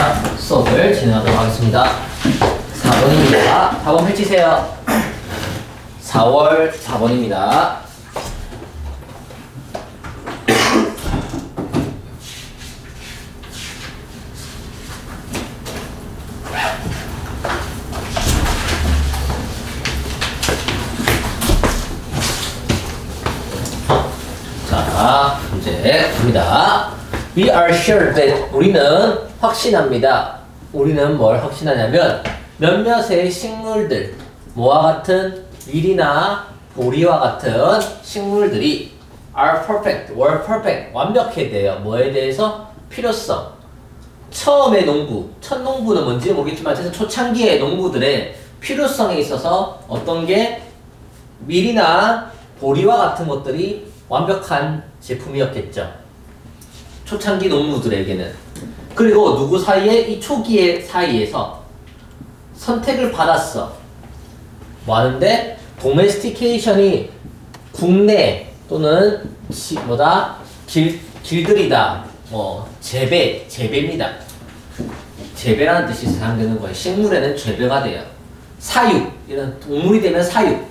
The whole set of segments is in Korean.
자, 수업을 진행하도록 하겠습니다. 4번입니다. 4번 펼치세요. 4월 4번입니다. 자, 문제 갑니다. We are sure that 우리는 확신합니다. 우리는 뭘 확신하냐면 몇몇의 식물들, 뭐와 같은 밀이나 보리와 같은 식물들이 are perfect, were perfect, 완벽해 돼요. 뭐에 대해서? 필요성. 처음의 농부, 첫 농부는 뭔지 모르겠지만 어쨌든 초창기의 농부들의 필요성에 있어서 어떤 게 밀이나 보리와 같은 것들이 완벽한 제품이었겠죠. 초창기 농부들에게는. 그리고 누구 사이에? 이 초기의 사이에서 선택을 받았어. 뭐 하는데? 도메스티케이션이 국내 또는 길들이다. 재배입니다. 재배라는 뜻이 사용되는 거예요. 식물에는 재배가 돼요. 사육, 이런 동물이 되면 사육,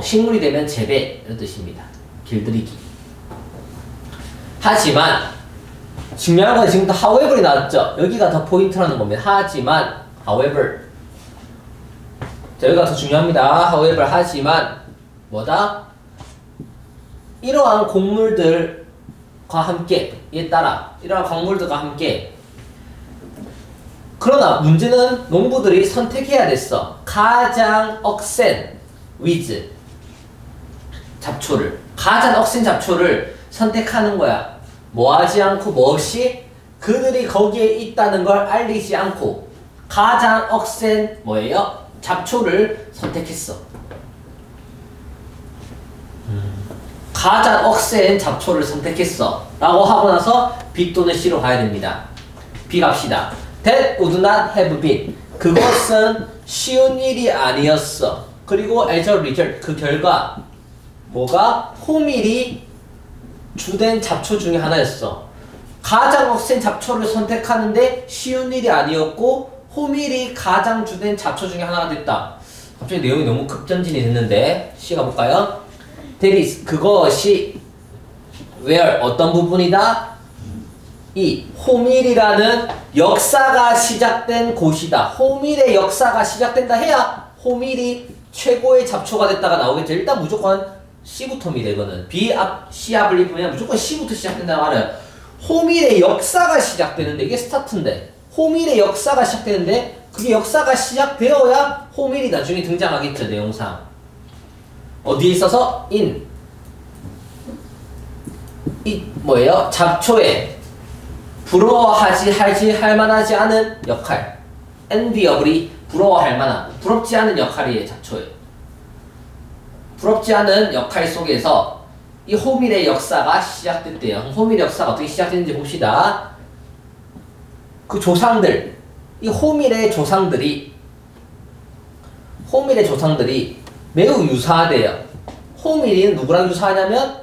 식물이 되면 재배, 이런 뜻입니다. 길들이기. 하지만 중요한 건 지금 또 however이 나왔죠. 여기가 더 포인트라는 겁니다. 하지만 however. 자, 여기가 더 중요합니다. however, 하지만 뭐다? 이러한 곡물들과 함께, 이에 따라 이러한 곡물들과 함께, 그러나 문제는 농부들이 선택해야 됐어. 가장 억센 with 잡초를, 가장 억센 잡초를 선택하는 거야. 뭐 하지 않고, 뭐 없이? 그들이 거기에 있다는 걸 알리지 않고 가장 억센 뭐예요? 잡초를 선택했어. 가장 억센 잡초를 선택했어 라고 하고 나서 B 또는 C로 가야 됩니다. B 갑시다. That would not have been. 그것은 쉬운 일이 아니었어. 그리고 as a result, 그 결과 뭐가? 호밀이 주된 잡초 중에 하나였어. 가장 억센 잡초를 선택하는데 쉬운 일이 아니었고 호밀이 가장 주된 잡초 중에 하나가 됐다. 갑자기 내용이 너무 급전진이 됐는데 C 가볼까요? That is, 그것이 where, 어떤 부분이다? 이 호밀이라는 역사가 시작된 곳이다. 호밀의 역사가 시작된다 해야 호밀이 최고의 잡초가 됐다가 나오겠죠. 일단 무조건 C부터입니다. 이거는 B 앞, C 앞을 입으면 무조건 C부터 시작된다고 알아요. 호밀의 역사가 시작되는데, 이게 스타트인데 호밀의 역사가 시작되는데, 그게 역사가 시작되어야 호밀이 나중에 등장하겠죠. 내용상 어디에 있어서? in 이 뭐예요? 잡초에 할 만하지 않은 역할, enviably 부러워할 만한, 부럽지 않은 역할이에요. 잡초에 부럽지 않은 역할 속에서 이 호밀의 역사가 시작됐대요. 호밀의 역사가 어떻게 시작됐는지 봅시다. 그 조상들, 이 호밀의 조상들이 매우 유사하대요. 호밀이 누구랑 유사하냐면,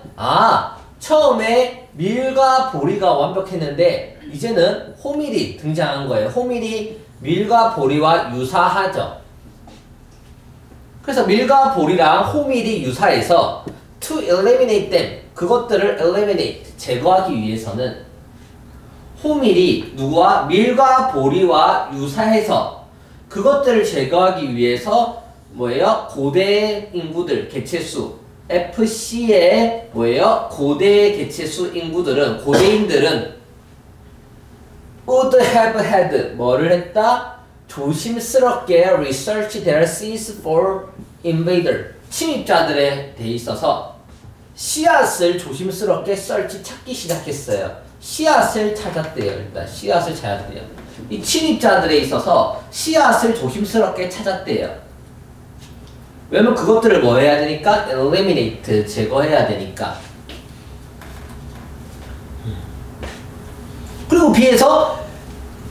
처음에 밀과 보리가 완벽했는데 이제는 호밀이 등장한 거예요. 호밀이 밀과 보리와 유사하죠. 그래서 밀과 보리랑 호밀이 유사해서 to eliminate them, 그것들을 eliminate, 제거하기 위해서는 호밀이 누구와? 밀과 보리와 유사해서 그것들을 제거하기 위해서 뭐예요? 고대 인구들, 개체수 FC의 뭐예요? 고대 개체수 인구들은, 고대인들은 would have had, 뭐를 했다? 조심스럽게 research their seeds for invader, 침입자들에 대해 있어서 씨앗을 조심스럽게 search, 찾기 시작했어요. 씨앗을 찾았대요. 일단 씨앗을 찾았대요. 이 침입자들에 있어서 씨앗을 조심스럽게 찾았대요. 왜냐면 그것들을 뭐 해야 되니까? eliminate, 제거해야 되니까. 그리고 B에서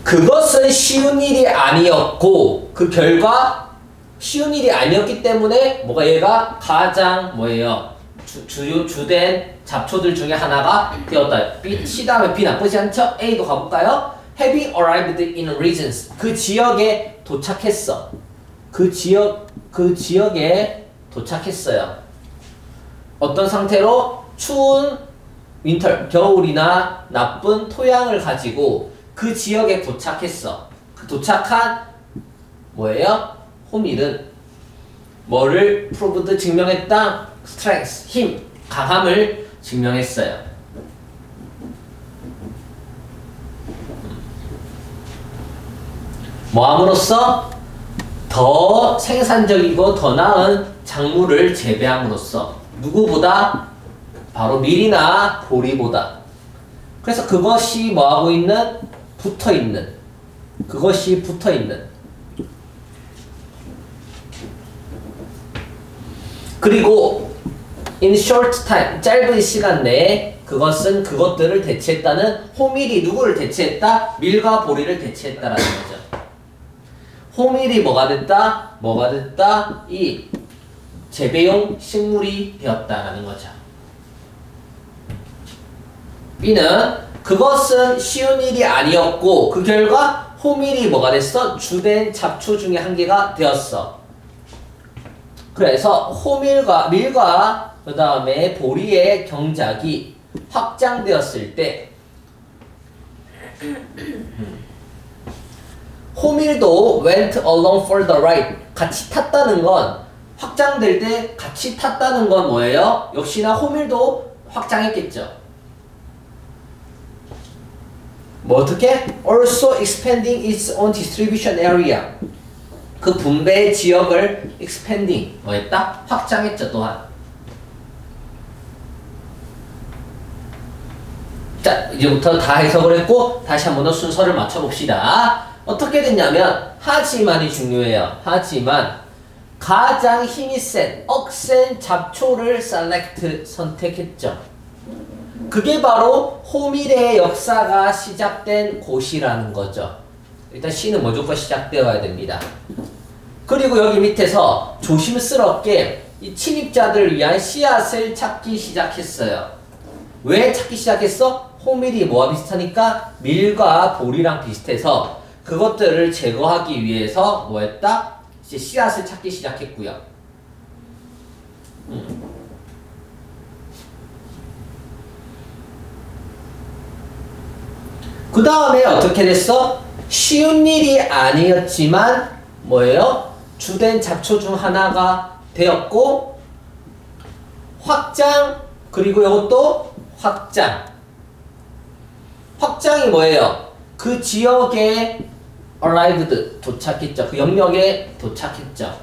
그것은 쉬운 일이 아니었고, 그 결과 쉬운 일이 아니었기 때문에 뭐가 얘가 가장 뭐예요? 주된 잡초들 중에 하나가 되었다. B, C 다음에 B 나쁘지 않죠? A도 가볼까요? having arrived in regions. 그 지역에 도착했어. 그 지역에 도착했어요. 어떤 상태로? 추운 윈터, 겨울이나 나쁜 토양을 가지고 그 지역에 도착했어. 그 도착한 뭐예요? 호밀은 뭐를 proved 증명했다? strength, 힘, 강함을 증명했어요. 뭐함으로써? 더 생산적이고 더 나은 작물을 재배함으로써 누구보다? 바로 밀이나 보리보다. 그래서 그것이 뭐하고 있는? 붙어있는. 그것이 붙어있는. 그리고 in short time, 짧은 시간 내에 그것들을 대체했다는 호밀이 누구를 대체했다? 밀과 보리를 대체했다라는 거죠. 호밀이 뭐가 됐다? 뭐가 됐다? 이 재배용 식물이 되었다라는 거죠. B는 그것은 쉬운 일이 아니었고 그 결과 호밀이 뭐가 됐어? 주된 잡초 중에 한 개가 되었어. 그래서 밀과 그 다음에 보리의 경작이 확장되었을 때 호밀도 went along for the ride. 같이 탔다는 건 확장될 때 같이 탔다는 건 뭐예요? 역시나 호밀도 확장했겠죠. 뭐 어떻게? Also expanding its own distribution area. 그 분배 지역을 expanding 뭐 했다? 확장했죠 또한. 자 이제부터 다 해석을 했고 다시 한 번 더 순서를 맞춰봅시다. 어떻게 됐냐면 하지만이 중요해요. 하지만 가장 힘이 센 억센 잡초를 선택했죠. 그게 바로 호밀의 역사가 시작된 곳이라는 거죠. 일단 C는 무조건 시작되어야 됩니다. 그리고 여기 밑에서 조심스럽게 이 침입자들을 위한 씨앗을 찾기 시작했어요. 왜 찾기 시작했어? 호밀이 뭐와 비슷하니까 밀과 보리랑 비슷해서 그것들을 제거하기 위해서 뭐 했다? 이제 씨앗을 찾기 시작했고요. 그 다음에 어떻게 됐어? 쉬운 일이 아니었지만 뭐예요? 주된 잡초 중 하나가 되었고 확장 그리고 이것도 확장. 확장이 뭐예요? 그 지역에 arrived 도착했죠. 그 영역에 도착했죠.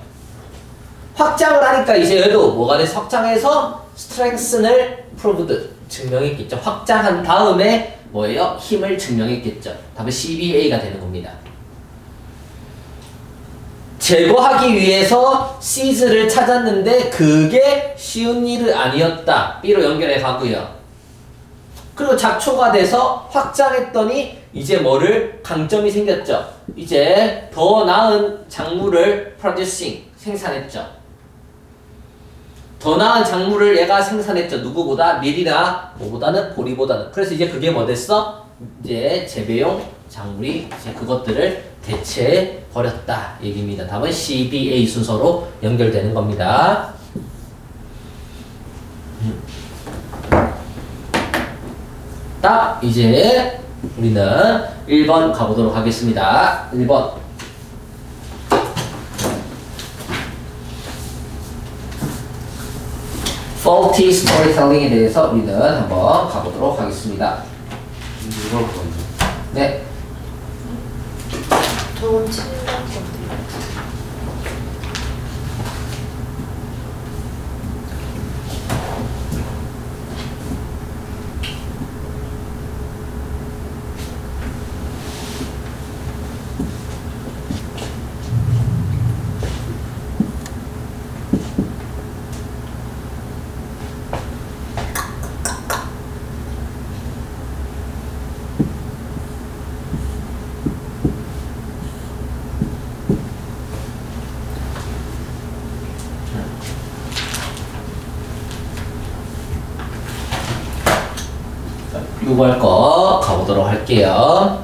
확장을 하니까 이제 얘도 뭐가 돼서 확장해서 strength를 proved 증명했겠죠. 확장한 다음에 뭐예요? 힘을 증명했겠죠. 답은 CBA가 되는 겁니다. 제거하기 위해서 C를 찾았는데 그게 쉬운 일은 아니었다. B로 연결해 가고요. 그리고 잡초가 돼서 확장했더니 이제 뭐를 강점이 생겼죠. 이제 더 나은 작물을 producing 생산했죠. 더 나은 작물을 얘가 생산했죠. 누구보다? 밀이나 뭐보다는 보리보다는. 그래서 이제 그게 뭐 됐어? 이제 재배용 작물이 이제 그것들을 대체해 버렸다 얘기입니다. 답은 CBA 순서로 연결되는 겁니다. 딱 이제 우리는 1번 가보도록 하겠습니다. 1번 faulty storytelling에 대해서 우리는 한번 가보도록 하겠습니다. 네. 저건 친구한테 요구할 거 가보도록 할게요.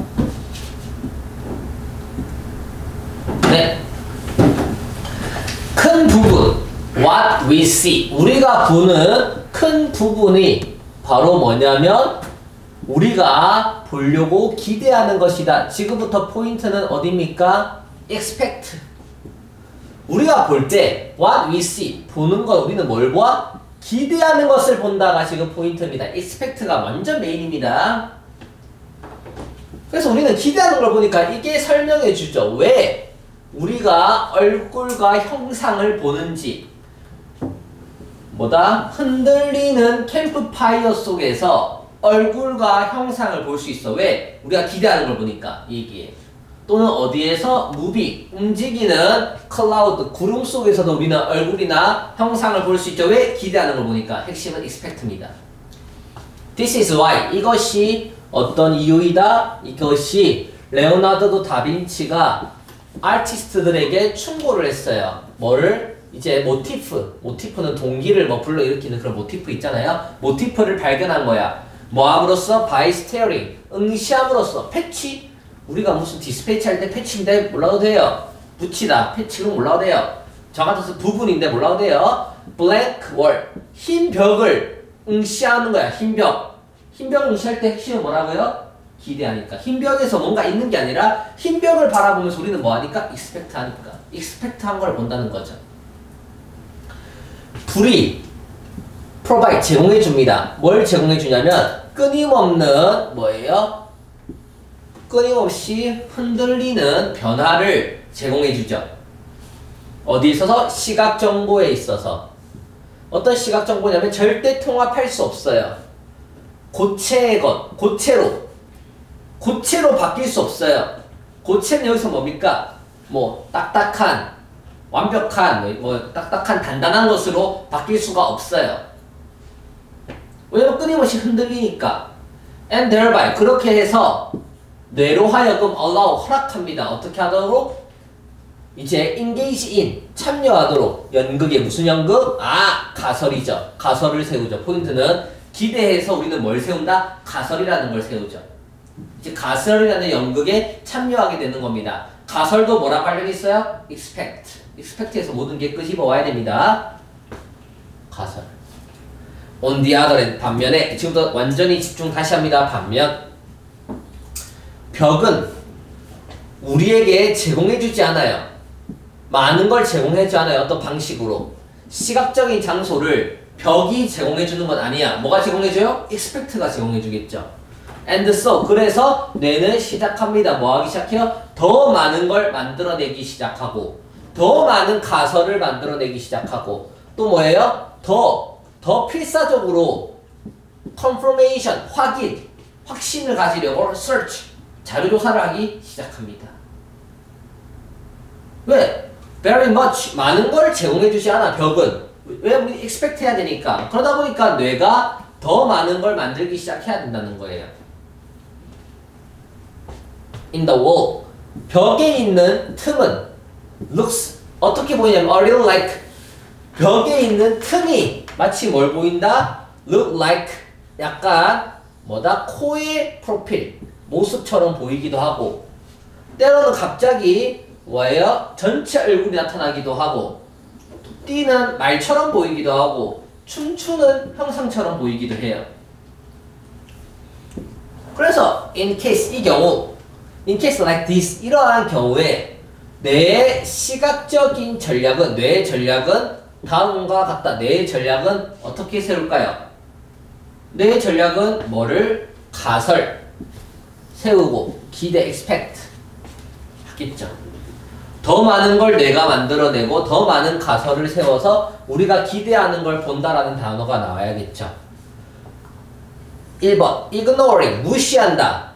What we see. 우리가 보는 큰 부분이 바로 뭐냐면 우리가 보려고 기대하는 것이다. 지금부터 포인트는 어디입니까? expect. 우리가 볼 때 what we see. 보는 것 우리는 뭘 봐? 기대하는 것을 본다가 지금 포인트입니다. expect가 완전 메인입니다. 그래서 우리는 기대하는 걸 보니까 이게 설명해 주죠. 왜 우리가 얼굴과 형상을 보는지. 뭐다? 흔들리는 캠프파이어 속에서 얼굴과 형상을 볼 수 있어. 왜? 우리가 기대하는 걸 보니까 이게. 또는 어디에서 무비, 움직이는 클라우드, 구름 속에서도 우리는 얼굴이나 형상을 볼 수 있죠. 왜? 기대하는 걸 보니까. 핵심은 expect입니다. This is why. 이것이 어떤 이유이다? 이것이 레오나르도 다빈치가 아티스트들에게 충고를 했어요. 뭐를? 이제 모티프. 모티프는 동기를 뭐 불러일으키는 그런 모티프 있잖아요. 모티프를 발견한 거야. 뭐함으로써? by staring. 응시함으로써. 패치. 우리가 무슨 디스패치 할 때 패치인데 몰라도 돼요. 붙이다. 패치로 몰라도 돼요. 저 같아서 부분인데 몰라도 돼요. blank wall. 흰 벽을 응시하는 거야. 흰 벽. 흰 벽을 응시할 때 핵심은 뭐라고요? 기대하니까. 흰 벽에서 뭔가 있는 게 아니라 흰 벽을 바라보면서 우리는 뭐 하니까? expect 하니까. expect 한 걸 본다는 거죠. 불이 provide 제공해 줍니다. 뭘 제공해 주냐면 끊임없는 뭐예요? 끊임없이 흔들리는 변화를 제공해 주죠. 어디에 있어서? 시각 정보에 있어서. 어떤 시각 정보냐면 절대 통합할 수 없어요. 고체의 것, 고체로 바뀔 수 없어요. 고체는 여기서 뭡니까? 뭐 딱딱한, 완벽한, 뭐 딱딱한 단단한 것으로 바뀔 수가 없어요. 왜냐면 끊임없이 흔들리니까. And thereby 그렇게 해서 뇌로 하여금 allow 허락합니다. 어떻게 하도록? 이제 engage in 참여하도록. 연극에 무슨 연극? 아, 가설이죠. 가설을 세우죠. 포인트는 기대해서 우리는 뭘 세운다? 가설이라는 걸 세우죠. 이제 가설이라는 연극에 참여하게 되는 겁니다. 가설도 뭐랑 관련이 있어요? expect. expect에서 모든 게 끄집어 와야 됩니다. 가설. on the other hand, 반면에 지금부터 완전히 집중 다시 합니다. 반면 벽은 우리에게 제공해주지 않아요. 많은 걸 제공해주지 않아요. 어떤 방식으로. 시각적인 장소를 벽이 제공해주는 건 아니야. 뭐가 제공해줘요? expect가 제공해주겠죠. and so 그래서 뇌는 시작합니다. 뭐 하기 시작해요? 더 많은 걸 만들어내기 시작하고 더 많은 가설을 만들어내기 시작하고 또 뭐예요? 더 필사적으로 confirmation, 확신을 가지려고 search, 자료조사를 하기 시작합니다. 왜? very much, 많은 걸 제공해주지 않아, 벽은. 왜? 우리 expect 해야 되니까. 그러다 보니까 뇌가 더 많은 걸 만들기 시작해야 된다는 거예요. in the wall, 벽에 있는 틈은 looks, 어떻게 보이냐면 a little like, 벽에 있는 틈이 마치 뭘 보인다? look like, 약간 뭐다? 코의 프로필, 모습처럼 보이기도 하고 때로는 갑자기 뭐예요? 전체 얼굴이 나타나기도 하고 뛰는 말처럼 보이기도 하고 춤추는 형상처럼 보이기도 해요. 그래서 in case, 이 경우 in case like this, 이러한 경우에 뇌의 시각적인 전략은, 뇌의 전략은 다음과 같다. 뇌의 전략은 어떻게 세울까요? 뇌의 전략은 뭐를? 가설 세우고 기대 expect 하겠죠. 더 많은 걸 뇌가 만들어내고 더 많은 가설을 세워서 우리가 기대하는 걸 본다라는 단어가 나와야겠죠. 1번 ignoring, 무시한다.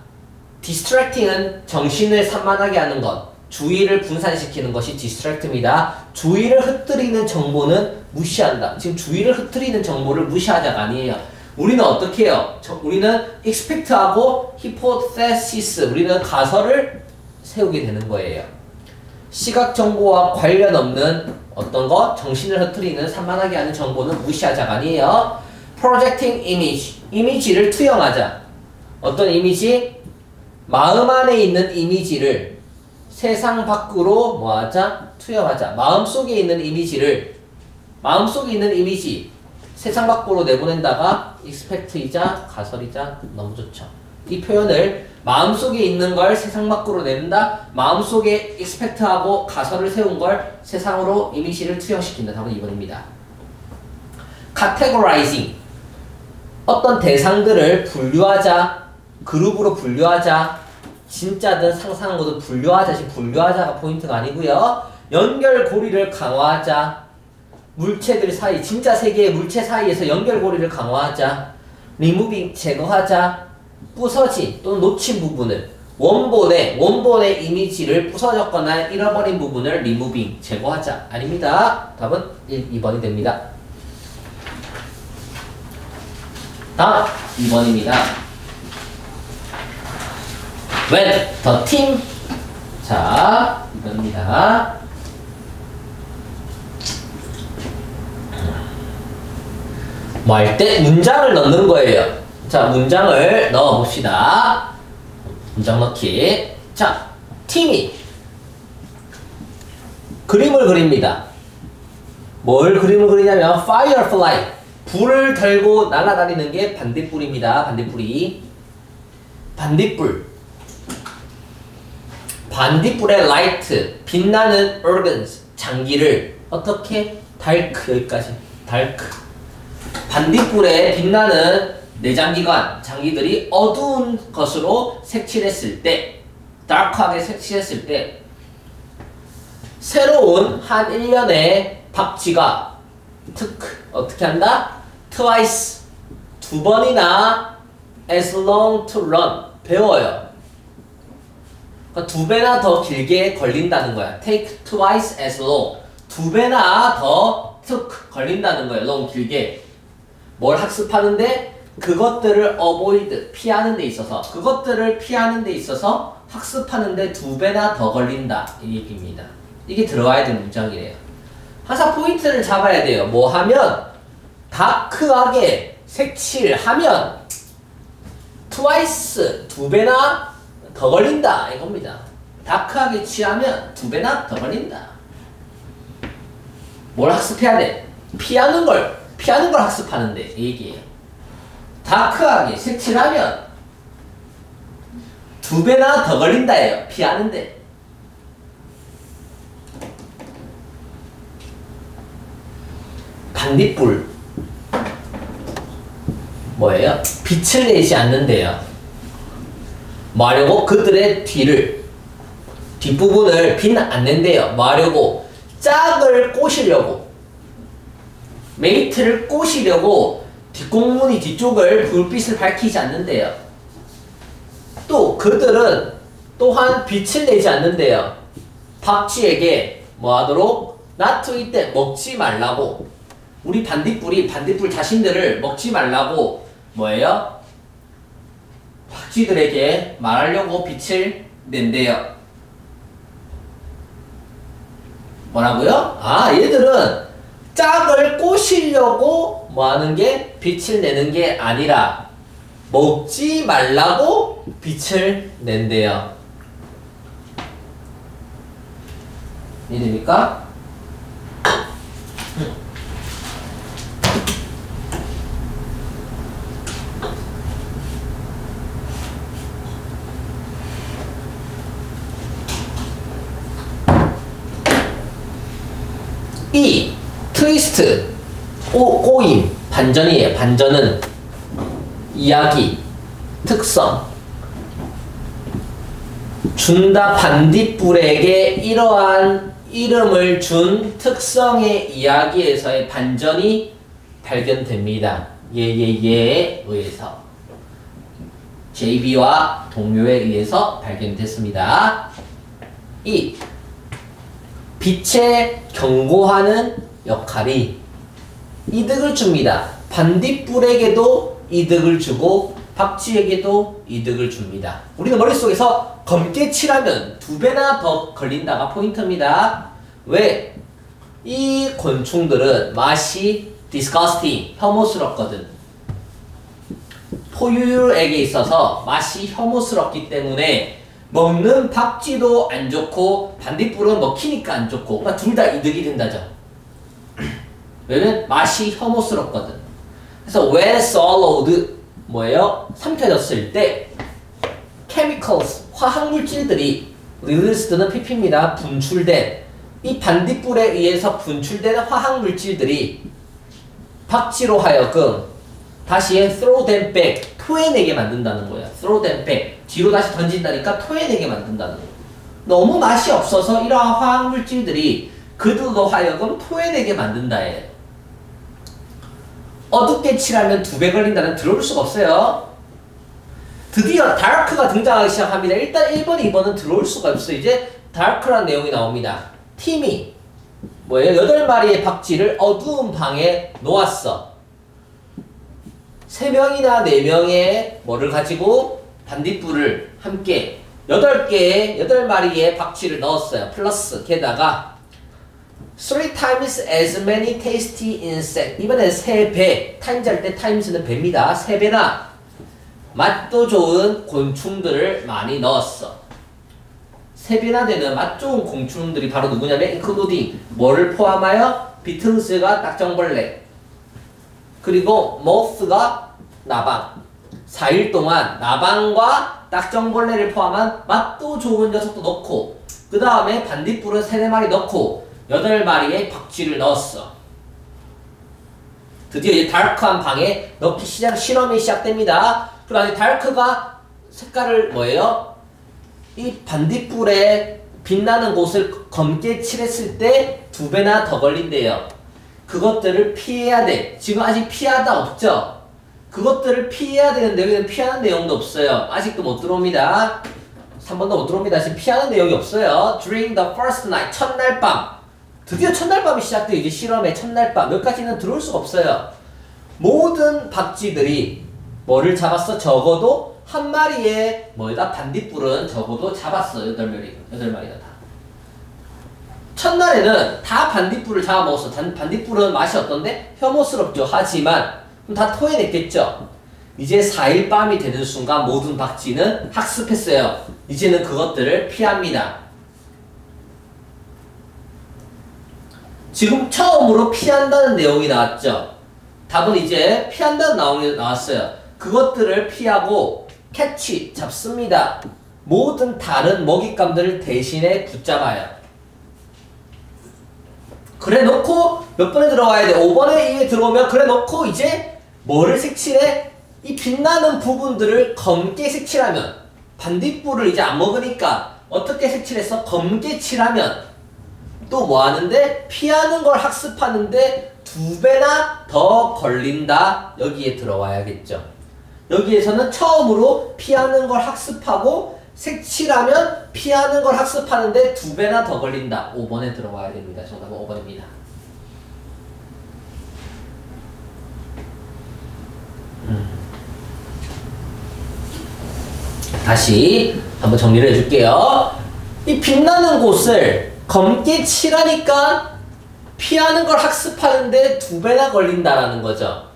distracting은 정신을 산만하게 하는 것, 주의를 분산시키는 것이 distract입니다. 주의를 흩뜨리는 정보는 무시한다. 지금 주의를 흩뜨리는 정보를 무시하자가 아니에요. 우리는 어떻게 해요? 우리는 expect하고 hypothesis, 우리는 가설을 세우게 되는 거예요. 시각 정보와 관련 없는 어떤 것, 정신을 흩뜨리는 산만하게 하는 정보는 무시하자가 아니에요. projecting image, 이미지를 투영하자. 어떤 이미지? 마음 안에 있는 이미지를 세상 밖으로 뭐하자? 투영하자. 마음속에 있는 이미지를 마음속에 있는 이미지 세상 밖으로 내보낸다가 expect이자 가설이자 너무 좋죠. 이 표현을 마음속에 있는 걸 세상 밖으로 내는다. 마음속에 expect하고 가설을 세운 걸 세상으로 이미지를 투영시킨다. 답은 2번입니다. categorizing 어떤 대상들을 분류하자, 그룹으로 분류하자, 진짜든 상상한 것도 분류하자. 지금 분류하자가 포인트가 아니고요. 연결고리를 강화하자. 물체들 사이, 진짜 세계의 물체 사이에서 연결고리를 강화하자. 리무빙, 제거하자. 부서진 또는 놓친 부분을 원본의 이미지를 부서졌거나 잃어버린 부분을 리무빙, 제거하자. 아닙니다. 답은 2번이 됩니다. 다음 2번입니다. When the team 자, 이겁니다. 뭐 할 때 문장을 넣는 거예요. 자, 문장을 넣어 봅시다. 문장 넣기. 자, 팀이 그림을 그립니다. 뭘 그림을 그리냐면 firefly 불을 들고 날아다니는 게 반딧불입니다. 반딧불이 반딧불의 light 빛나는 organs 장기를 어떻게 dark 여기까지 dark 반딧불에 빛나는 내장기관 장기들이 어두운 것으로 색칠했을 때 dark하게 색칠했을 때 새로운 한 일련의 박쥐가 어떻게 한다? twice 두 번이나 as long to run 배워요. 그러니까 두 배나 더 길게 걸린다는 거야. take twice as long 두 배나 더 걸린다는 거예요. long 길게 뭘 학습하는데 그것들을 avoid 피하는 데 있어서 학습하는 데 두 배나 더 걸린다 이 얘기입니다. 이게 들어와야 되는 문장이래요. 항상 포인트를 잡아야 돼요. 뭐 하면 다크하게 색칠하면 twice 두 배나 더 걸린다 이겁니다. 다크하게 칠하면 두 배나 더 걸린다. 뭘 학습해야 돼? 피하는 걸 학습하는데 이 얘기예요. 다크하게 색칠하면 두 배나 더 걸린다예요. 피하는데. 반딧불 뭐예요? 빛을 내지 않는데요. 뭐 하려고? 그들의 뒷부분을 빛 안 낸대요. 뭐 하려고? 짝을 꼬시려고 메이트를 꼬시려고 뒷공무니 뒤쪽을 불빛을 밝히지 않는데요. 또 그들은 또한 빛을 내지 않는데요. 박쥐에게 뭐 하도록? not to eat them, 먹지 말라고. 우리 반딧불 자신들을 먹지 말라고 뭐예요? 박쥐들에게 말하려고 빛을 낸대요. 뭐라고요? 아, 얘들은 짝을 꼬시려고 뭐 하는 게 빛을 내는 게 아니라 먹지 말라고 빛을 낸대요. 이해됩니까? 이 트위스트 꼬임 반전이에요. 반전은 이야기 특성 준다 반딧불에게 이러한 이름을 준 특성의 이야기에서의 반전이 발견됩니다. 예예예에 의해서 JB와 동료에 의해서 발견됐습니다. 이 빛에 경고하는 역할이 이득을 줍니다. 반딧불에게도 이득을 주고 박쥐에게도 이득을 줍니다. 우리는 머릿속에서 검게 칠하면 두 배나 더 걸린다가 포인트입니다. 왜? 이 곤충들은 맛이 disgusting, 혐오스럽거든. 포유류에게 있어서 맛이 혐오스럽기 때문에 먹는 박쥐도 안 좋고 반딧불은 먹히니까 안 좋고 그러니까 둘 다 이득이 된다죠. 왜냐면 맛이 혐오스럽거든. 그래서 when swallowed 뭐예요? 삼켜졌을 때 chemicals 화학물질들이 released는 pp입니다. 분출된 이 반딧불에 의해서 분출되는 화학물질들이 박쥐로 하여금 다시 throw them back 토해내게 만든다는 거야. throw them back 뒤로 다시 던진다니까 토해내게 만든다는 거야. 너무 맛이 없어서 이러한 화학물질들이 그들로 하여금 토해내게 만든다예요. 어둡게 칠하면 2배 걸린다는 들어올 수가 없어요. 드디어 다크가 등장하기 시작합니다. 일단 1번, 2번은 들어올 수가 없어요. 이제 다크라는 내용이 나옵니다. 팀이 뭐예요? 8마리의 박쥐를 어두운 방에 놓았어. 3명이나 4명의 뭐를 가지고 반딧불을 함께 8마리의 박쥐를 넣었어요. 플러스 게다가 3 times as many tasty insects. 이번엔 3배. times 할 때 times는 배입니다. 3배나 맛도 좋은 곤충들을 많이 넣었어. 3배나 되는 맛 좋은 곤충들이 바로 누구냐면 including 뭐를 포함하여 비틀스가 딱정벌레 그리고 moth가 나방. 4일 동안 나방과 딱정벌레를 포함한 맛도 좋은 녀석도 넣고 그 다음에 반딧불은 3-4마리 넣고 8마리의 박쥐를 넣었어. 드디어 이제 다크한 방에 넣기 실험이 시작됩니다. 그 다음에 다크가 색깔을 뭐예요? 이 반딧불에 빛나는 곳을 검게 칠했을 때 2배나 더 걸린대요. 그것들을 피해야 돼. 지금 아직 피하다 없죠? 그것들을 피해야 되는데 여기는 피하는 내용도 없어요. 아직도 못 들어옵니다. 3번도 못 들어옵니다. 지금 피하는 내용이 없어요. During the first night, 첫날 밤. 드디어 첫날 밤이 시작돼요. 이제 실험의 첫날 밤. 여기까지는 들어올 수가 없어요. 모든 박쥐들이 뭐를 잡았어? 적어도 한 마리의 뭐다 반딧불은 적어도 잡았어. 8마리가 다. 첫날에는 다 반딧불을 잡아먹었어. 반딧불은 맛이 어떤데? 혐오스럽죠. 하지만 그럼 다 토해냈겠죠. 이제 4일 밤이 되는 순간 모든 박쥐는 학습했어요. 이제는 그것들을 피합니다. 지금 처음으로 피한다는 내용이 나왔죠. 답은 이제 피한다는 내용이 나왔어요. 그것들을 피하고 캐치, 잡습니다. 모든 다른 먹잇감들을 대신에 붙잡아요. 그래 놓고 몇 번에 들어와야 돼? 5번에 이게 들어오면 그래 놓고 이제 뭐를 색칠해? 이 빛나는 부분들을 검게 색칠하면 반딧불을 이제 안 먹으니까 어떻게 색칠해서 검게 칠하면 또 뭐 하는데? 피하는 걸 학습하는데 2배나 더 걸린다. 여기에 들어와야겠죠. 여기에서는 처음으로 피하는 걸 학습하고 색칠하면 피하는 걸 학습하는데 2배나 더 걸린다. 5번에 들어와야 됩니다. 정답은 5번입니다. 다시 한번 정리를 해줄게요. 이 빛나는 곳을 검게 칠하니까 피하는 걸 학습하는데 2배나 걸린다라는 거죠.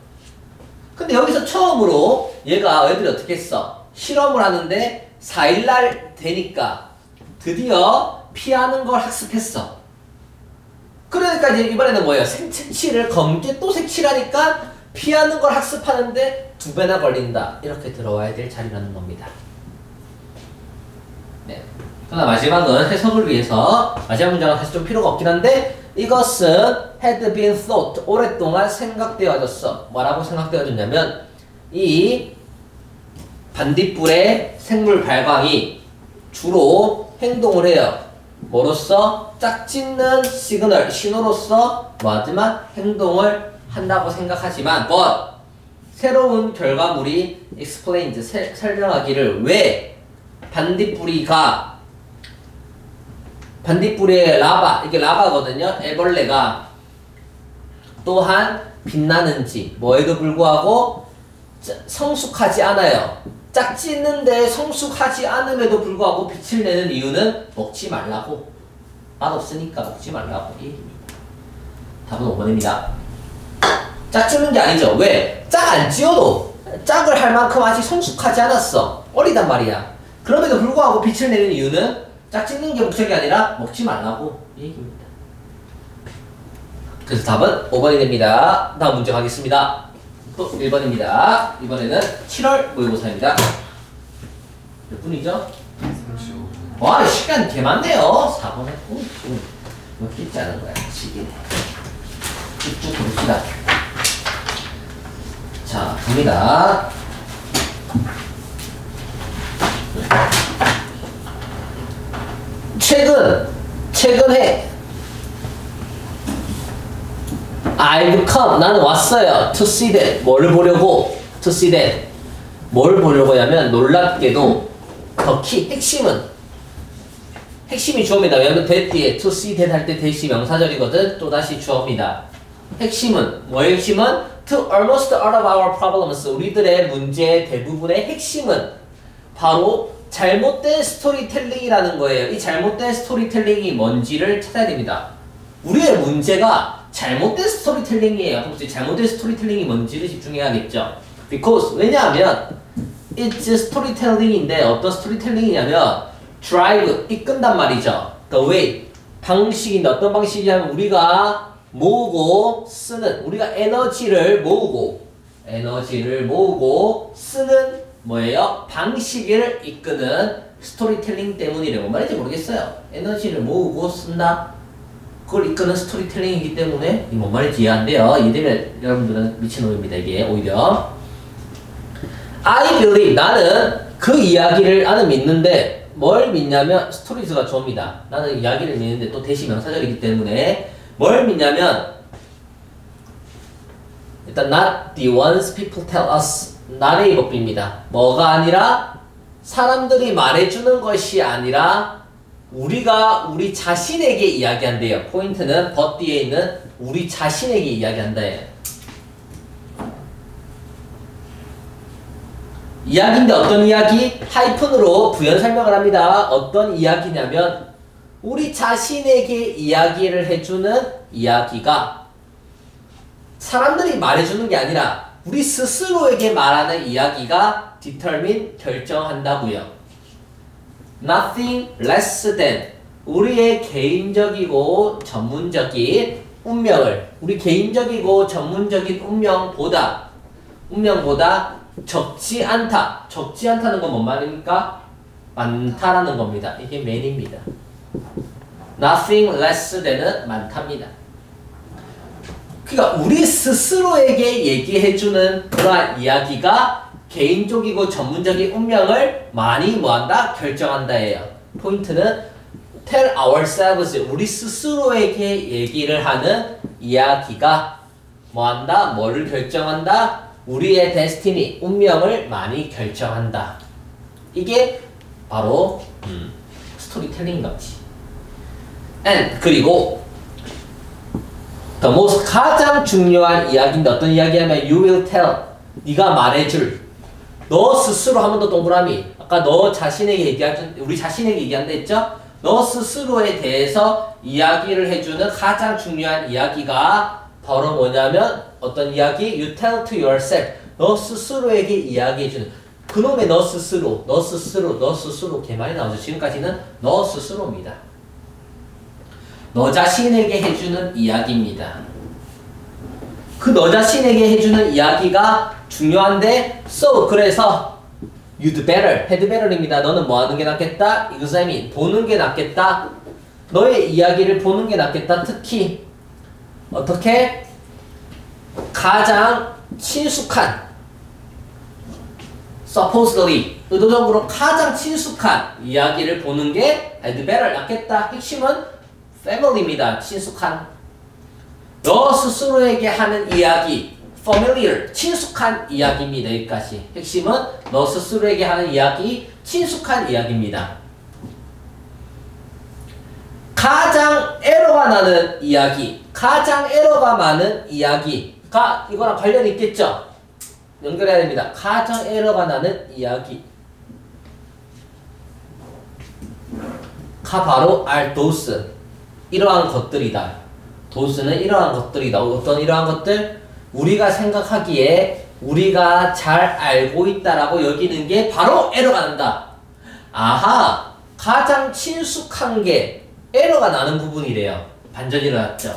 근데 여기서 처음으로 얘들이 어떻게 했어? 실험을 하는데 4일날 되니까 드디어 피하는 걸 학습했어. 그러니까 이제 이번에는 뭐예요? 색칠을 검게 또 색칠하니까 피하는 걸 학습하는데 2배나 걸린다. 이렇게 들어와야 될 자리라는 겁니다. 네. 그러나 마지막은 해석을 위해서 마지막 문장은 사실 좀 필요가 없긴 한데 이것은 had been thought 오랫동안 생각되어졌어. 뭐라고 생각되어졌냐면 이 반딧불의 생물 발광이 주로 행동을 해요. 뭐로써? 짝짓는 시그널, 신호로서 뭐하지만 행동을 한다고 생각하지만 but 새로운 결과물이 explained 설명하기를 왜 반딧불의 라바, 이게 라바거든요. 애벌레가 또한 빛나는지 뭐에도 불구하고 성숙하지 않아요. 짝짓는데 성숙하지 않음에도 불구하고 빛을 내는 이유는 먹지 말라고. 맛없으니까 먹지 말라고 이 얘기입니다. 답은 5번입니다. 짝짓는 게 아니죠. 왜? 짝 안 찌어도 짝을 할 만큼 아직 성숙하지 않았어. 어리단 말이야. 그럼에도 불구하고 빛을 내는 이유는 짝짓는 게 목적이 아니라 먹지 말라고 이 얘기입니다. 그래서 답은 5번이 됩니다. 다음 문제 가겠습니다. 또 1번입니다. 이번에는 7월 모의고사입니다. 몇 분이죠? 와, 시간 개 많네요. 4번 했고, 지금 몇 개째 하는 거야, 시기네. 쭉쭉 봅시다. 자, 갑니다. 최근에 I've come, 나는 왔어요. To see that, 뭘 보려고? To see that, 뭘 보려고 하면 놀랍게도 더 핵심이 주어입니다. 왜냐면 that 뒤에 to see that 할 때 that이 명사절이거든. 또다시 주어입니다. 핵심은 뭐의 핵심은? To almost all of our problems, 우리들의 문제의 대부분의 핵심은 바로 잘못된 스토리텔링이라는 거예요. 이 잘못된 스토리텔링이 뭔지를 찾아야 됩니다. 우리의 문제가 잘못된 스토리텔링이에요. 그럼 잘못된 스토리텔링이 뭔지를 집중해야겠죠. Because 왜냐하면 it's storytelling인데 어떤 스토리텔링이냐면 drive, 이끈단 말이죠. The way, 방식인데 어떤 방식이냐면 우리가 모으고 쓰는, 우리가 에너지를 모으고 쓰는 뭐예요? 방식을 이끄는 스토리텔링 때문이래. 뭔 말인지 모르겠어요. 에너지를 모으고 쓴다? 그걸 이끄는 스토리텔링이기 때문에 이 뭔 말인지 이해 안 돼요. 이해되면 여러분들은 미친놈입니다. 이게 오히려 I believe, 나는 그 이야기를 나는 믿는데 뭘 믿냐면 스토리즈가 좋습니다. 나는 이야기를 믿는데 또 대시 명사절이기 때문에 뭘 믿냐면 일단 not the ones people tell us, 나의 법입니다. 뭐가 아니라 사람들이 말해주는 것이 아니라 우리가 우리 자신에게 이야기한대요. 포인트는 but 뒤에 있는 우리 자신에게 이야기한다예요. 이야기인데 어떤 이야기? 하이픈으로 부연 설명을 합니다. 어떤 이야기냐면 우리 자신에게 이야기를 해주는 이야기가 사람들이 말해주는 게 아니라 우리 스스로에게 말하는 이야기가 determine, 결정한다고요. Nothing less than, 우리의 개인적이고 전문적인 운명을, 우리 개인적이고 전문적인 운명보다 적지 않다. 적지 않다는 건 뭔 말입니까? 많다라는 겁니다. 이게 man입니다. Nothing less than은 많답니다. 그러니까 우리 스스로에게 얘기해주는 그러한 이야기가 개인적이고 전문적인 운명을 많이 뭐한다? 결정한다예요. 포인트는 tell ourselves, 우리 스스로에게 얘기를 하는 이야기가 뭐한다? 뭐를 결정한다? 우리의 destiny, 운명을 많이 결정한다. 이게 바로 스토리텔링인 거지. And 그리고 the most, 가장 중요한 이야기인데 어떤 이야기냐면 you will tell, 네가 말해줄, 너 스스로 한 번 더 동그라미, 아까 너 자신에게 얘기하는, 우리 자신에게 얘기한다 했죠? 너 스스로에 대해서 이야기를 해주는 가장 중요한 이야기가 바로 뭐냐면 어떤 이야기? You tell to yourself, 너 스스로에게 이야기해주는 그놈의 너 스스로 개 많이 나오죠. 지금까지는 너 스스로입니다. 너 자신에게 해주는 이야기입니다. 그 너 자신에게 해주는 이야기가 중요한데 so, 그래서 you'd better, had better입니다. 너는 뭐 하는 게 낫겠다? examine, 보는 게 낫겠다. 너의 이야기를 보는 게 낫겠다. 특히 어떻게? 가장 친숙한, supposedly, 의도적으로 가장 친숙한 이야기를 보는 게 had better, 낫겠다. 핵심은 family입니다. 친숙한. 너 스스로에게 하는 이야기, familiar, 친숙한 이야기입니다. 여기까지. 핵심은 너 스스로에게 하는 이야기, 친숙한 이야기입니다. 가장 에러가 나는 이야기, 가장 에러가 많은 이야기가 이거랑 관련이 있겠죠? 연결해야 됩니다. 가장 에러가 나는 이야기. 가 바로 are those. 이러한 것들이다. 도스는 이러한 것들이다. 어떤 이러한 것들? 우리가 생각하기에 우리가 잘 알고 있다라고 여기는 게 바로 에러가 난다. 아하, 가장 친숙한 게 에러가 나는 부분이래요. 반전이 일어났죠.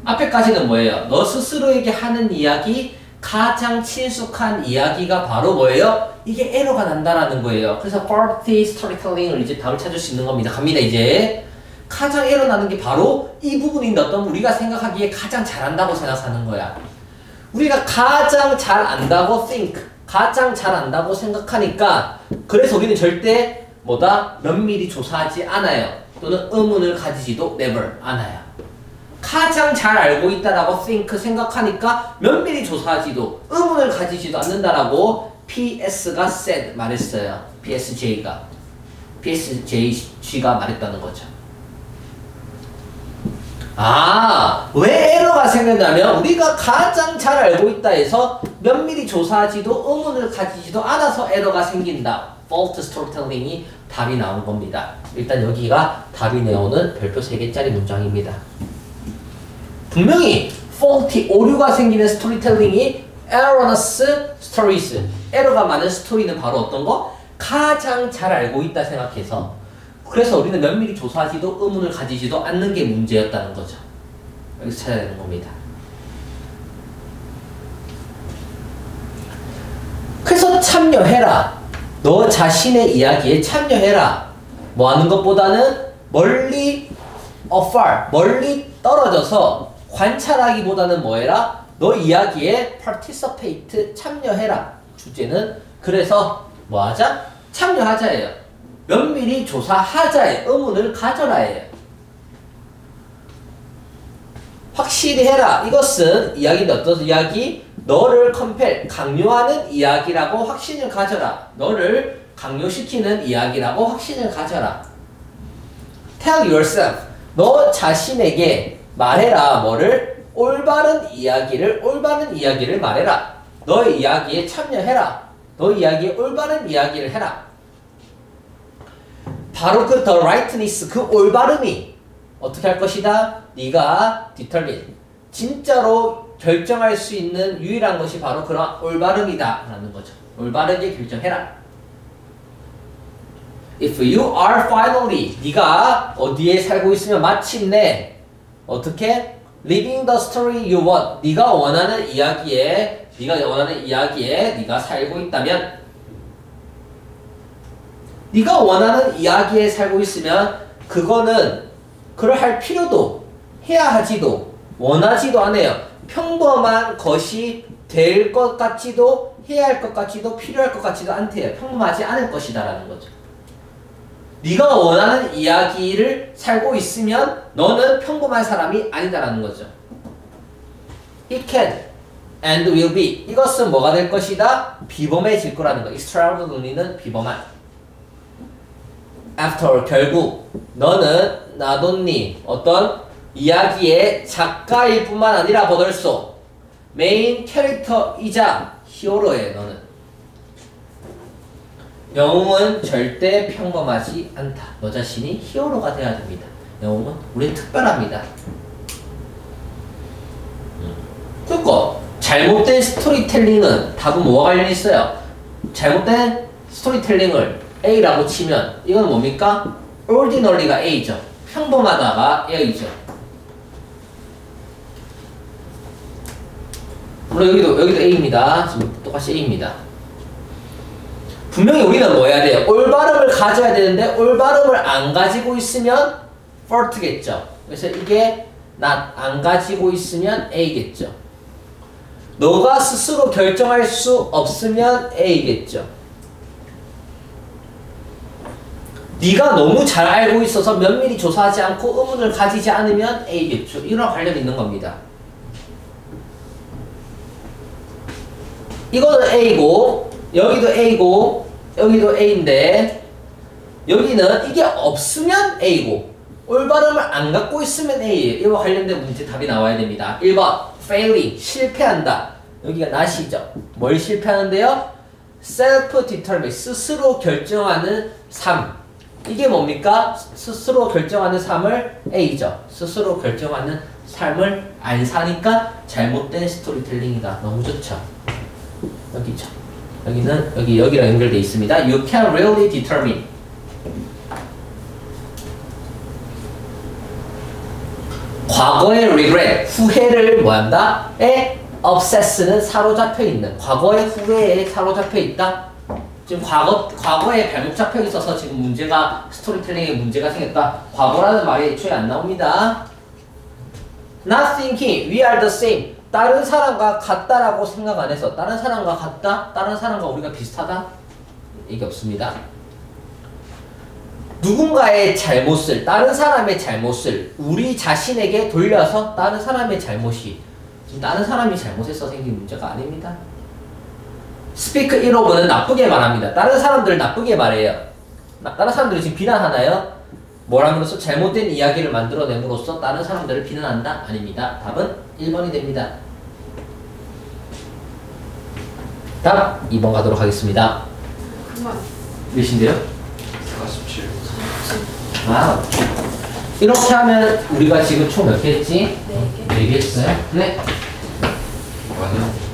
앞에까지는 뭐예요? 너 스스로에게 하는 이야기, 가장 친숙한 이야기가 바로 뭐예요? 이게 에러가 난다라는 거예요. 그래서 faulty storytelling을 이제 답을 찾을 수 있는 겁니다. 갑니다, 이제. 가장 에러 나는 게 바로 이 부분인데 어떤 우리가 생각하기에 가장 잘한다고 생각하는 거야. 우리가 가장 잘 안다고 think, 가장 잘 안다고 생각하니까 그래서 우리는 절대 뭐다? 면밀히 조사하지 않아요. 또는 의문을 가지지도 never 않아요. 가장 잘 알고 있다라고 think 생각하니까 면밀히 조사하지도 의문을 가지지도 않는다라고 PS가 said 말했어요. PSJ가 말했다는 거죠. 아, 왜 에러가 생겼냐면 우리가 가장 잘 알고 있다 해서 면밀히 조사하지도 의문을 가지지도 않아서 에러가 생긴다. fault storytelling이 답이 나온 겁니다. 일단 여기가 답이 나오는 별표 3개짜리 문장입니다. 분명히 faulty, 오류가 생기는 스토리텔링이 erroneous stories, 에러가 많은 스토리는 바로 어떤 거? 가장 잘 알고 있다 생각해서 그래서 우리는 면밀히 조사하지도 의문을 가지지도 않는 게 문제였다는 거죠. 여기서 찾아야 되는 겁니다. 그래서 참여해라. 너 자신의 이야기에 참여해라. 뭐 하는 것보다는 멀리 afar, 멀리 떨어져서 관찰하기보다는 뭐 해라? 너 이야기에 participate, 참여해라. 주제는 그래서 뭐 하자? 참여하자예요. 면밀히 조사하자에 의문을 가져라예요. 확실히 해라. 이것은 이야기인데 어떤 이야기? 너를 compel, 강요하는 이야기라고 확신을 가져라. 너를 강요시키는 이야기라고 확신을 가져라. Tell yourself, 너 자신에게 말해라. 뭐를? 올바른 이야기를 말해라. 너의 이야기에 참여해라. 너의 이야기에 올바른 이야기를 해라. 바로 그 the rightness, 그 올바름이 어떻게 할 것이다? 네가 determine, 진짜로 결정할 수 있는 유일한 것이 바로 그런 올바름이다 라는 거죠. 올바르게 결정해라. If you are finally, 네가 어디에 살고 있으면 마침내 어떻게? Living the story you want, 네가 원하는 이야기에 네가 살고 있다면 네가 원하는 이야기에 살고 있으면 그거는 그럴 필요도 해야 하지도 원하지도 않아요. 평범한 것이 될 것 같지도 해야 할 것 같지도 필요할 것 같지도 않대요. 평범하지 않을 것이다 라는 거죠. 네가 원하는 이야기를 살고 있으면 너는 평범한 사람이 아니다라는 거죠. It can and will be, 이것은 뭐가 될 것이다? 비범해질 거라는 거. extraordinary는 비범한. After, 결국 너는 not only 어떤 이야기의 작가일 뿐만 아니라 보덜소 메인 캐릭터이자 히어로예요. 너는 영웅은 절대 평범하지 않다. 너 자신이 히어로가 돼야 됩니다. 영웅은 우린 특별합니다. 그러니까 잘못된 스토리텔링은 답은 뭐와 관련이 있어요? 잘못된 스토리텔링을 A라고 치면 이건 뭡니까? ordinary가 A죠. 평범하다가 A죠. 물론 여기도 A입니다. 지금 똑같이 A입니다. 분명히 우리는 뭐 해야 돼요? 올바름을 가져야 되는데 올바름을 안 가지고 있으면 fault겠죠. 그래서 이게 not, 안 가지고 있으면 A겠죠. 너가 스스로 결정할 수 없으면 A겠죠. 네가 너무 잘 알고 있어서 면밀히 조사하지 않고 의문을 가지지 않으면 A겠죠. 이런 관련이 있는 겁니다. 이거는 A고 여기도 A고 여기도 A인데 여기는 이게 없으면 A고 올바름을 안 갖고 있으면 A예요. 이와 관련된 문제 답이 나와야 됩니다. 1번 failing, 실패한다. 여기가 not이죠. 뭘 실패하는데요? self-determined, 스스로 결정하는 삶. 이게 뭡니까? 스스로 결정하는 삶을 A죠. 스스로 결정하는 삶을 안 사니까 잘못된 스토리텔링이다. 너무 좋죠. 여기죠. 여기는 여기랑 연결되어 있습니다. You can really determine. 과거의 regret, 후회를 뭐한다? 에 obsess는 사로잡혀 있는, 과거의 후회에 사로잡혀 있다. 지금 과거에 발목 잡혀 있어서 지금 문제가, 스토리텔링에 문제가 생겼다. 과거라는 말이 애초에 안 나옵니다. Not thinking, we are the same. 다른 사람과 같다라고 생각 안 해서, 다른 사람과 같다? 다른 사람과 우리가 비슷하다? 이게 없습니다. 누군가의 잘못을, 다른 사람의 잘못을 우리 자신에게 돌려서 다른 사람의 잘못이, 다른 사람이 잘못해서 생긴 문제가 아닙니다. Speak ill of는 나쁘게 말합니다. 다른 사람들을 나쁘게 말해요. 다른 사람들을 지금 비난하나요? 뭐람으로써 잘못된 이야기를 만들어냄으로써 다른 사람들을 비난한다? 아닙니다. 답은 1번이 됩니다. 답 2번 가도록 하겠습니다. 그만. 몇인데요? 47. 와우. 이렇게 하면 우리가 지금 총 몇 개 했지? 4개. 4개 했어요? 네. 맞아.